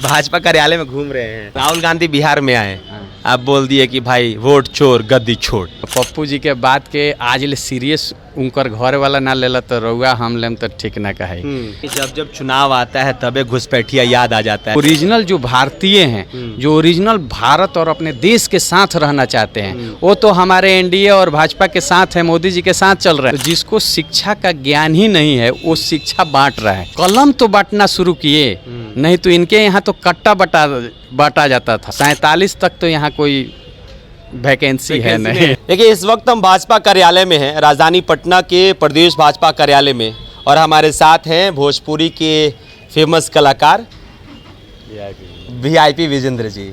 भाजपा कार्यालय में घूम रहे हैं। राहुल गांधी बिहार में आए, आप बोल दिए कि भाई वोट चोर गद्दी छोड़। पप्पू जी के बात के आज ले सीरियस उनकर घर वाला ना लेला तो रउआ हम लेम तो ठीक ना कहे। जब जब चुनाव आता है तबे घुसपैठिया याद आ जाता है। ओरिजिनल जो भारतीय हैं, जो ओरिजिनल भारत और अपने देश के साथ रहना चाहते हैं, वो तो हमारे एनडीए और भाजपा के साथ है, मोदी जी के साथ चल रहे हैं। तो जिसको शिक्षा का ज्ञान ही नहीं है वो शिक्षा बांट रहा है। कलम तो बांटना शुरू किए, नहीं तो इनके यहाँ तो कट्टा बांटा जाता था। 47 तक तो यहाँ कोई वैकेंसी है नहीं। देखिए इस वक्त हम भाजपा कार्यालय में हैं, राजधानी पटना के प्रदेश भाजपा कार्यालय में, और हमारे साथ हैं भोजपुरी के फेमस कलाकार वीआईपी विजेंद्र जी।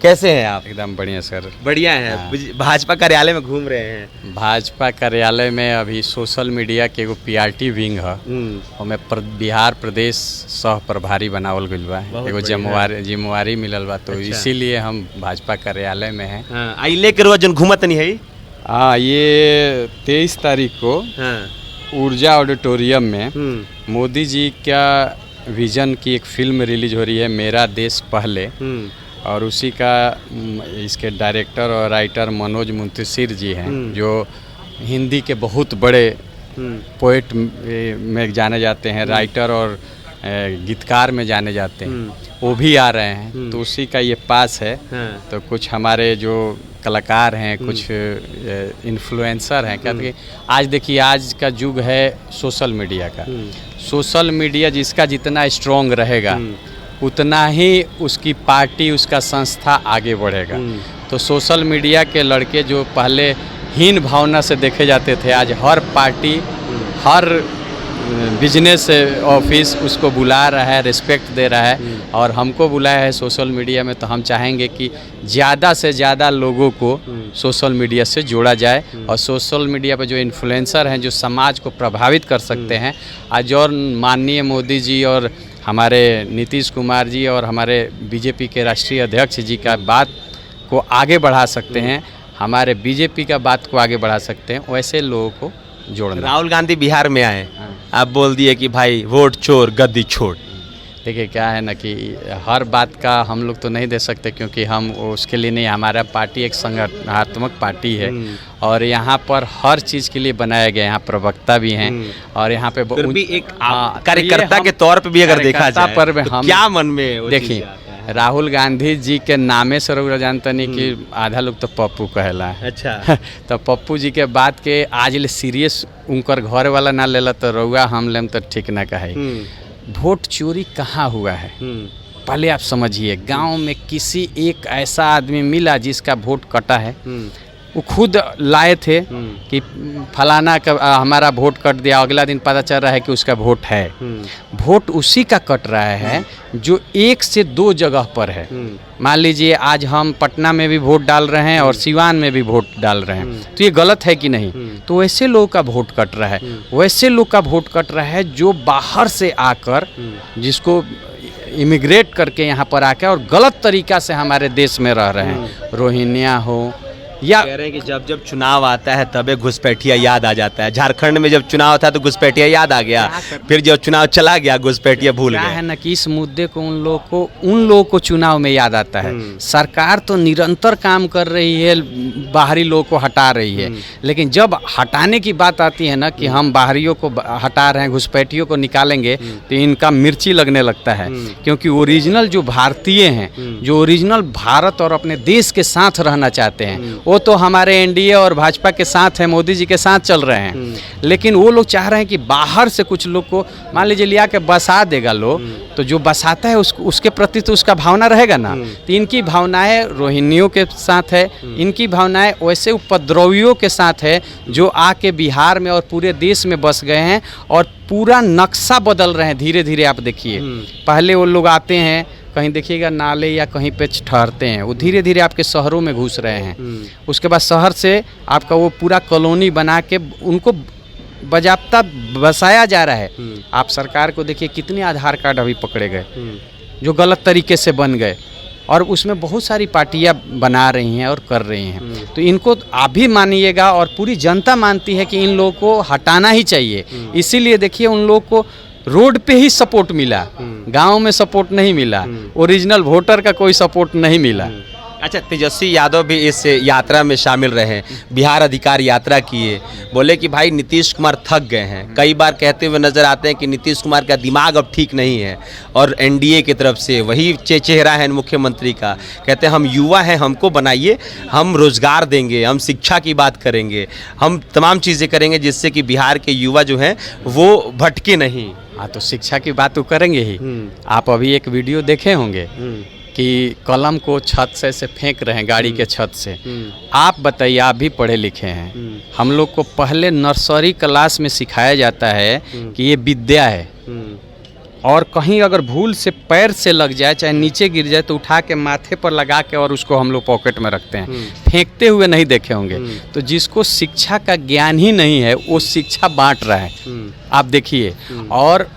कैसे हैं आप? एकदम बढ़िया सर। बढ़िया हैं। भाजपा कार्यालय में घूम रहे हैं। भाजपा कार्यालय में अभी सोशल मीडिया के एगो पीआरटी विंग है, हमें बिहार प्रदेश सह प्रभारी बनावल गइल बा, एगो जिम्मेवारी मिलल बा, तो अच्छा। इसीलिए हम भाजपा कार्यालय में हैं। आई लेकर रोज जन घूमत नहीं है। हाँ, ये 23 तारीख को ऊर्जा ऑडिटोरियम में मोदी जी का विजन की एक फिल्म रिलीज हो रही है, मेरा देश पहले, और उसी का इसके डायरेक्टर और राइटर मनोज मुंतशिर जी हैं, जो हिंदी के बहुत बड़े पोएट में जाने जाते हैं, राइटर और गीतकार में जाने जाते हैं, वो भी आ रहे हैं। तो उसी का ये पास है। तो कुछ हमारे जो कलाकार हैं, कुछ इन्फ्लुएंसर हैं, कहते हैं आज देखिए आज का युग है सोशल मीडिया का। सोशल मीडिया जिसका जितना स्ट्रॉन्ग रहेगा उतना ही उसकी पार्टी, उसका संस्था आगे बढ़ेगा। तो सोशल मीडिया के लड़के जो पहले हीन भावना से देखे जाते थे, आज हर पार्टी, हर बिजनेस ऑफिस उसको बुला रहा है, रिस्पेक्ट दे रहा है, और हमको बुलाया है सोशल मीडिया में। तो हम चाहेंगे कि ज़्यादा से ज़्यादा लोगों को सोशल मीडिया से जोड़ा जाए, और सोशल मीडिया पर जो इन्फ्लुएंसर हैं, जो समाज को प्रभावित कर सकते हैं, आज और माननीय मोदी जी और हमारे नीतीश कुमार जी और हमारे बीजेपी के राष्ट्रीय अध्यक्ष जी का बात को आगे बढ़ा सकते हैं, हमारे बीजेपी का बात को आगे बढ़ा सकते हैं, वैसे लोगों को जोड़ना। राहुल गांधी बिहार में आए, आप बोल दिए कि भाई वोट चोर गद्दी छोड़। देखिए क्या है ना कि हर बात का हम लोग तो नहीं दे सकते, क्योंकि हम उसके लिए नहीं, हमारा पार्टी एक संगठनात्मक पार्टी है, और यहाँ पर हर चीज़ के लिए बनाया गया। यहाँ प्रवक्ता भी हैं, और यहाँ पे भी एक कार्यकर्ता के तौर पे भी अगर देखा जाए पर तो हम क्या मन में देखिए, राहुल गांधी जी के नामे से रउआ जानता नहीं कि आधा लोग तो पप्पू कहला है। अच्छा। तो पप्पू जी के बात के आज ले सीरियस उनकर घर वाला ना लेला तो रउआ हम लेम तो ठीक ना कहे। वोट चोरी कहाँ हुआ है पहले आप समझिए। गांव में किसी एक ऐसा आदमी मिला जिसका वोट कटा है, वो खुद लाए थे कि फलाना का हमारा वोट कट दिया, अगला दिन पता चल रहा है कि उसका वोट है। वोट उसी का कट रहा है जो 1 से 2 जगह पर है। मान लीजिए आज हम पटना में भी वोट डाल रहे हैं और सिवान में भी वोट डाल रहे हैं, तो ये गलत है कि नहीं? तो वैसे लोगों का वोट कट रहा है, वैसे लोग का वोट कट रहा है जो बाहर से आकर, जिसको इमिग्रेट करके यहाँ पर आकर और गलत तरीका से हमारे देश में रह रहे हैं, रोहिंग्या हो या कह रहे हैं कि जब जब चुनाव आता है तबे घुसपैठिया याद आ जाता है। झारखंड में जब चुनाव था तो घुसपैठिया याद आ गया, फिर जब चुनाव चला गया घुसपैठिया भूल गए। क्या है ना कि इस मुद्दे को उन लोगों को चुनाव में याद आता है। सरकार तो निरंतर काम कर रही है, बाहरी लोगों को हटा रही है, लेकिन जब हटाने की बात आती है ना कि हम बाहरियों को हटा रहे हैं, घुसपैठियों को निकालेंगे, तो इनका मिर्ची लगने लगता है। क्योंकि ओरिजिनल जो भारतीय हैं, जो ओरिजिनल भारत और अपने देश के साथ रहना चाहते हैं, वो तो हमारे एनडीए और भाजपा के साथ है, मोदी जी के साथ चल रहे हैं। लेकिन वो लोग चाह रहे हैं कि बाहर से कुछ लोग को मान लीजिए लिया के बसा देगा लोग, तो जो बसाता है उसके प्रति तो उसका भावना रहेगा ना। तो इनकी भावनाएं रोहिंग्यों के साथ है, इनकी भावनाएं वैसे उपद्रवियों के साथ है जो आके बिहार में और पूरे देश में बस गए हैं और पूरा नक्शा बदल रहे हैं धीरे धीरे। आप देखिए पहले वो लोग आते हैं, कहीं देखिएगा नाले या कहीं पे ठहरते हैं, वो धीरे धीरे आपके शहरों में घुस रहे हैं। उसके बाद शहर से आपका वो पूरा कॉलोनी बना के उनको बाज़ाब्ता बसाया जा रहा है। आप सरकार को देखिए कितने आधार कार्ड अभी पकड़े गए जो गलत तरीके से बन गए, और उसमें बहुत सारी पार्टियां बना रही हैं और कर रही हैं। तो इनको आप भी मानिएगा और पूरी जनता मानती है कि इन लोगों को हटाना ही चाहिए। इसीलिए देखिए उन लोगों को रोड पे ही सपोर्ट मिला, गांव में सपोर्ट नहीं मिला, ओरिजिनल वोटर का कोई सपोर्ट नहीं मिला। अच्छा, तेजस्वी यादव भी इस यात्रा में शामिल रहे, बिहार अधिकार यात्रा किए, बोले कि भाई नीतीश कुमार थक गए हैं, कई बार कहते हुए नजर आते हैं कि नीतीश कुमार का दिमाग अब ठीक नहीं है, और एनडीए की तरफ से वही चेहरा है मुख्यमंत्री का, कहते हैं हम युवा हैं, हमको बनाइए, हम रोजगार देंगे, हम शिक्षा की बात करेंगे, हम तमाम चीज़ें करेंगे जिससे कि बिहार के युवा जो हैं वो भटके नहीं। हाँ, तो शिक्षा की बात तो करेंगे ही। आप अभी एक वीडियो देखे होंगे कि कलम को छत से फेंक रहे हैं, गाड़ी के छत से। आप बताइए, आप भी पढ़े लिखे हैं, हम लोग को पहले नर्सरी क्लास में सिखाया जाता है कि ये विद्या है, और कहीं अगर भूल से पैर से लग जाए, चाहे नीचे गिर जाए, तो उठा के माथे पर लगा के और उसको हम लोग पॉकेट में रखते हैं, फेंकते हुए नहीं देखे होंगे। तो जिसको शिक्षा का ज्ञान ही नहीं है वो शिक्षा बांट रहा है, आप देखिए। और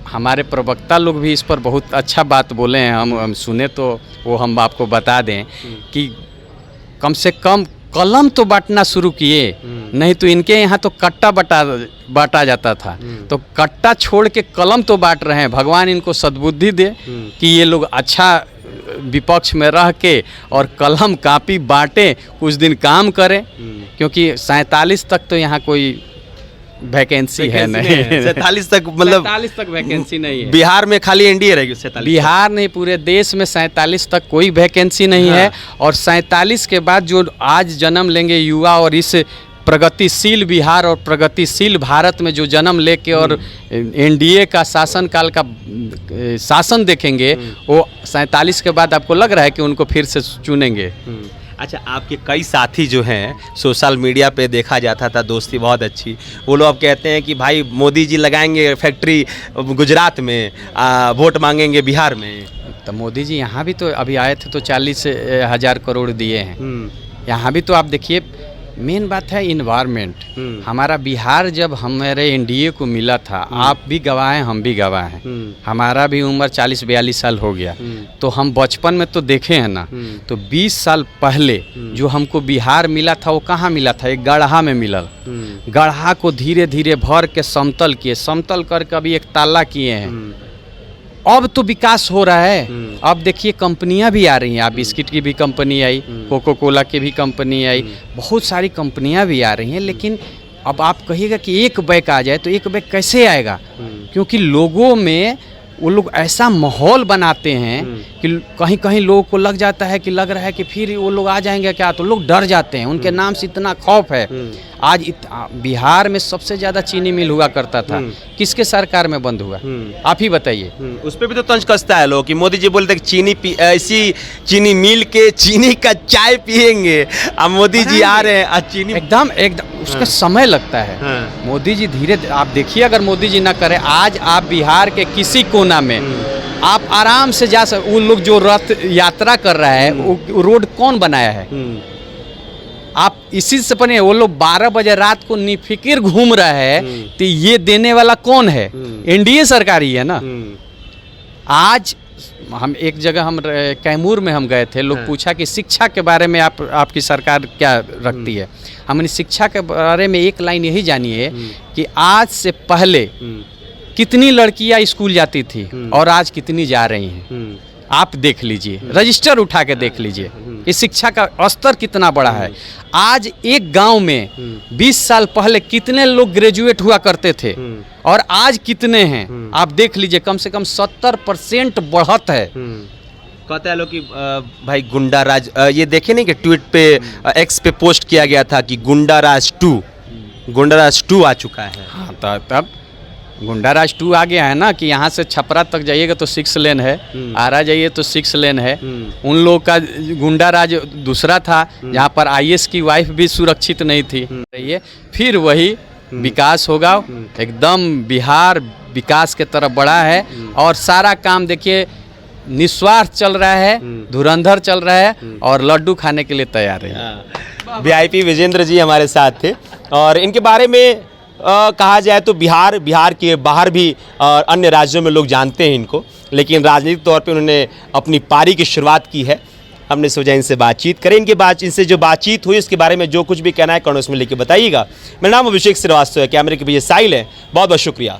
हमारे प्रवक्ता लोग भी इस पर बहुत अच्छा बात बोले हैं, हम सुने तो वो हम आपको बता दें कि कम से कम कलम तो बांटना शुरू किए, नहीं तो इनके यहाँ तो कट्टा बांटा जाता था, तो कट्टा छोड़ के कलम तो बांट रहे हैं। भगवान इनको सद्बुद्धि दे कि ये लोग अच्छा विपक्ष में रह के और कलम कापी बांटे, कुछ दिन काम करें, क्योंकि 47 तक तो यहाँ कोई वैकेंसी है नहीं, 47 तक, मतलब 47 तक वैकेंसी नहीं है। बिहार में खाली एनडीए रहेगी 47, बिहार नहीं, पूरे देश में 47 तक कोई वैकेंसी नहीं है। और 47 के बाद जो आज जन्म लेंगे युवा, और इस प्रगतिशील बिहार और प्रगतिशील भारत में जो जन्म लेके और एनडीए का शासनकाल का शासन देखेंगे, वो 47 के बाद आपको लग रहा है कि उनको फिर से चुनेंगे। अच्छा, आपके कई साथी जो हैं, सोशल मीडिया पे देखा जाता था दोस्ती बहुत अच्छी, वो लोग अब कहते हैं कि भाई मोदी जी लगाएंगे फैक्ट्री गुजरात में, वोट मांगेंगे बिहार में। तो मोदी जी यहाँ भी तो अभी आए थे तो 40,000 करोड़ दिए हैं। यहाँ भी तो आप देखिए, मेन बात है इन्वायरमेंट। हमारा बिहार जब हमारे एनडीए को मिला था, आप भी गवाह हैं, हम भी गवाह हैं, हमारा भी उम्र 40-42 साल हो गया, तो हम बचपन में तो देखे हैं ना। तो 20 साल पहले जो हमको बिहार मिला था, वो कहाँ मिला था? एक गढ़ा में मिला। गढ़ा को धीरे धीरे भर के समतल किए, समतल करके अभी एक ताला किए हैं। अब तो विकास हो रहा है। अब देखिए कंपनियां भी आ रही हैं, आप बिस्किट की भी कंपनी आई, कोको कोला की भी कंपनी आई, बहुत सारी कंपनियां भी आ रही हैं। लेकिन अब आप कहिएगा कि एक बैग आ जाए, तो एक बैग कैसे आएगा? क्योंकि लोगों में वो लोग ऐसा माहौल बनाते हैं कि कहीं कहीं लोगों को लग जाता है कि लग रहा है कि फिर वो लोग आ जाएंगे क्या, तो लोग डर जाते हैं, उनके नाम से इतना खौफ है। आज बिहार में सबसे ज़्यादा चीनी मिल हुआ करता था, किसके सरकार में बंद हुआ? आप ही बताइए। उस पर भी तो तंज कसता है लोग कि मोदी जी बोलते कि ऐसी चीनी मिल के चीनी का चाय पियेंगे, अब मोदी जी आ रहे हैं, चीनी एकदम उसका समय लगता है। मोदी जी धीरे, आप देखिए, अगर मोदी जी ना करें, आज आप बिहार के किसी कोना में आप आराम से जा सकते। वो लोग जो रथ यात्रा कर रहा है, वो रोड कौन बनाया है? आप इसी से पढ़िए, वो लोग 12 बजे रात को निफिकिर घूम रहा है, तो ये देने वाला कौन है? एनडीए सरकार ही है ना। आज हम एक जगह, हम कैमूर में हम गए थे, लोग पूछा कि शिक्षा के बारे में आपकी सरकार क्या रखती है। हमने शिक्षा के बारे में एक लाइन यही जानी है कि आज से पहले कितनी लड़कियां स्कूल जाती थी और आज कितनी जा रही हैं। आप देख लीजिए, रजिस्टर उठा के देख लीजिए कि शिक्षा का स्तर कितना बड़ा है। आज एक गांव में 20 साल पहले कितने लोग ग्रेजुएट हुआ करते थे और आज कितने हैं, आप देख लीजिए। कम से कम 70% बढ़त है। कहते हैं लोग कि भाई गुंडा राज, ये देखे नहीं कि ट्वीट पे एक्स पे पोस्ट किया गया था कि गुंडा राज 2 आ चुका है। हाँ, तब गुंडा राज 2 आ गया है ना, कि यहाँ से छपरा तक जाइएगा तो 6 लेन है, आरा जाइए तो 6 लेन है। उन लोग का गुंडा राज दूसरा था, जहाँ पर आईएएस की वाइफ भी सुरक्षित नहीं थी। ये फिर वही विकास होगा, एकदम बिहार विकास के तरफ बढ़ा है। और सारा काम देखिए निस्वार्थ चल रहा है, धुरंधर चल रहा है, और लड्डू खाने के लिए तैयार है। वीआईपी विजेंद्र जी हमारे साथ थे, और इनके बारे में कहा जाए तो बिहार के बाहर भी अन्य राज्यों में लोग जानते हैं इनको, लेकिन राजनीतिक तौर पे उन्होंने अपनी पारी की शुरुआत की है। हमने सोचा इनसे बातचीत करें, इनसे जो बातचीत हुई उसके बारे में जो कुछ भी कहना है कमेंट्स में लेके बताइएगा। मेरा नाम अभिषेक श्रीवास्तव है, कैमरे के पीछे साहिल है। बहुत बहुत शुक्रिया।